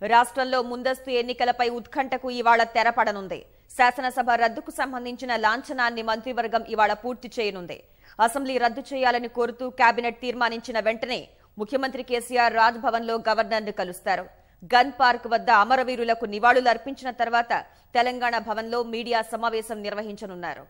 రాష్ట్రంలో ముందస్తు ఎన్నికలపై ఉత్కంఠకు ఇవాళ తెరపడనుంది. శాసనసభ రద్దుకు సంబంధించిన లాంఛనాన్ని మంత్రివర్గం ఇవాళ పూర్తి చేయనుంది. అసెంబ్లీ రద్దు చేయాలని కోరుతూ కేబినెట్ తీర్మానించిన వెంటనే ముఖ్యమంత్రి కేసీఆర్ రాజ్భవన్లో గవర్నర్ను కలుస్తారు. గన్ పార్క్ వద్ద అమరవీరులకు నివాళులు అర్పించిన తర్వాత తెలంగాణ భవన్లో మీడియా సమావేశం నిర్వహించనున్నారు.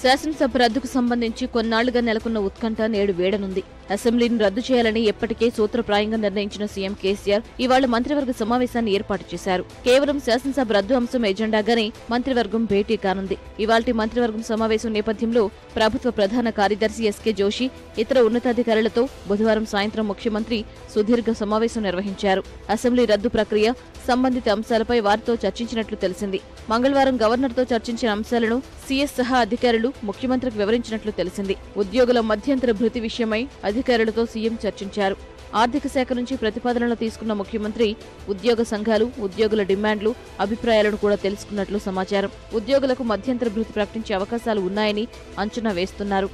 శాసనసభ రద్దుకు సంబంధించి కొన్నాళ్లుగా నెలకొన్న ఉత్కంఠ నేడు వేడనుంది. అసెంబ్లీని రద్దు చేయాలని ఎప్పటికే సూత్రప్రాయంగా నిర్ణయించిన సీఎం కేసీఆర్ ఇవాళ మంత్రివర్గ సమావేశాన్ని ఏర్పాటు చేశారు. కేవలం శాసనసభ రద్దు అంశం ఎజెండాగానే మంత్రివర్గం భేటీ కానుంది. ఇవాల్టి మంత్రివర్గం సమావేశం నేపథ్యంలో ప్రభుత్వ ప్రధాన కార్యదర్శి ఎస్కే జోషి ఇతర ఉన్నతాధికారులతో బుధవారం సాయంత్రం ముఖ్యమంత్రి సుదీర్ఘ సమావేశం నిర్వహించారు. అసెంబ్లీ రద్దు ప్రక్రియ, సంబంధిత అంశాలపై వారితో చర్చించినట్లు తెలిసింది. మంగళవారం గవర్నర్తో చర్చించిన అంశాలను సీఎస్ సహా అధికారులు ముఖ్యమంత్రికి వివరించినట్లు తెలిసింది. ఉద్యోగుల మధ్యంతర భృతి విషయమై అధికారులతో సీఎం చర్చించారు. ఆర్థిక శాఖ నుంచి ప్రతిపాదనలు తీసుకున్న ముఖ్యమంత్రి ఉద్యోగ సంఘాలు, ఉద్యోగుల డిమాండ్లు, అభిప్రాయాలను కూడా తెలుసుకున్నట్లు సమాచారం. ఉద్యోగులకు మధ్యంతర భృతి ప్రకటించే అవకాశాలు ఉన్నాయని అంచనా వేస్తున్నారు.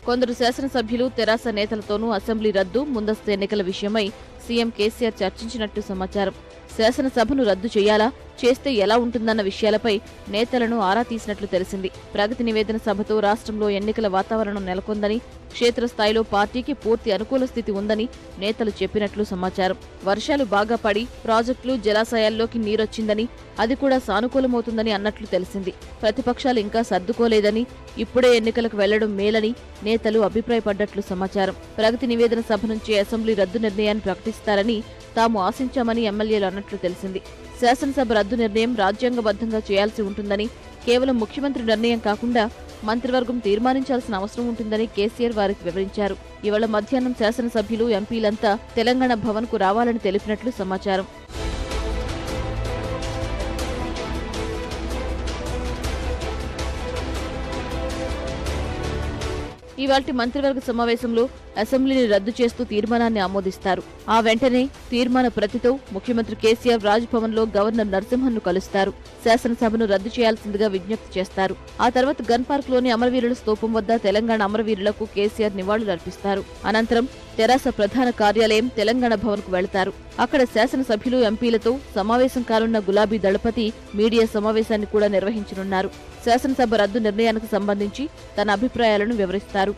కొందరు శాసనసభ్యులు, తెరాస నేతలతోనూ అసెంబ్లీ రద్దు, ముందస్తు ఎన్నికల విషయమై సీఎం కేసీఆర్ చర్చించినట్టు సమాచారం. శాసనసభను రద్దు చేయాలా, చేస్తే ఎలా ఉంటుందన్న విషయాలపై నేతలను ఆరా తీసినట్లు తెలిసింది. ప్రగతి నివేదన సభతో రాష్ట్రంలో ఎన్నికల వాతావరణం నెలకొందని, క్షేత్రస్థాయిలో పార్టీకి పూర్తి అనుకూల స్థితి ఉందని నేతలు చెప్పినట్లు సమాచారం. వర్షాలు బాగా పడి ప్రాజెక్టులు, జలాశయాల్లోకి నీరొచ్చిందని, అది కూడా సానుకూలమవుతుందని అన్నట్లు తెలిసింది. ప్రతిపక్షాలు ఇంకా సర్దుకోలేదని, ఇప్పుడే ఎన్నికలకు వెళ్లడం మేలని నేతలు అభిప్రాయపడ్డట్లు సమాచారం. ప్రగతి నివేదన సభ నుంచి అసెంబ్లీ రద్దు నిర్ణయాన్ని ప్రకటిస్తారని తాము ఆశించామని ఎమ్మెల్యేలు అన్నట్లు తెలిసింది. శాసనసభ రద్దు నిర్ణయం రాజ్యాంగబద్ధంగా చేయాల్సి ఉంటుందని, కేవలం ముఖ్యమంత్రి నిర్ణయం కాకుండా మంత్రివర్గం తీర్మానించాల్సిన అవసరం ఉంటుందని కేసీఆర్ వారికి వివరించారు. ఇవాళ మధ్యాహ్నం శాసనసభ్యులు, ఎంపీలంతా తెలంగాణ భవన్కు రావాలని తెలిపినట్లు సమాచారం. ఇవాల్టి మంత్రివర్గ సమావేశంలో అసెంబ్లీని రద్దు చేస్తూ తీర్మానాన్ని ఆమోదిస్తారు. ఆ వెంటనే తీర్మాన ప్రతితో ముఖ్యమంత్రి కేసీఆర్ రాజ్భవన్లో గవర్నర్ నరసింహన్ను కలుస్తారు. శాసనసభను రద్దు చేయాల్సిందిగా విజ్ఞప్తి చేస్తారు. ఆ తర్వాత గన్ పార్క్ లోని అమరవీరుల స్తూపం వద్ద తెలంగాణ అమరవీరులకు కేసీఆర్ నివాళులు అర్పిస్తారు. అనంతరం తెరాస ప్రధాన కార్యాలయం తెలంగాణ భవన్ కు వెళతారు. అక్కడ శాసనసభ్యులు, ఎంపీలతో సమావేశం కానున్న గులాబీ దళపతి మీడియా సమావేశాన్ని కూడా నిర్వహించనున్నారు. శాసనసభ రద్దు నిర్ణయానికి సంబంధించి తన అభిప్రాయాలను వివరిస్తారు.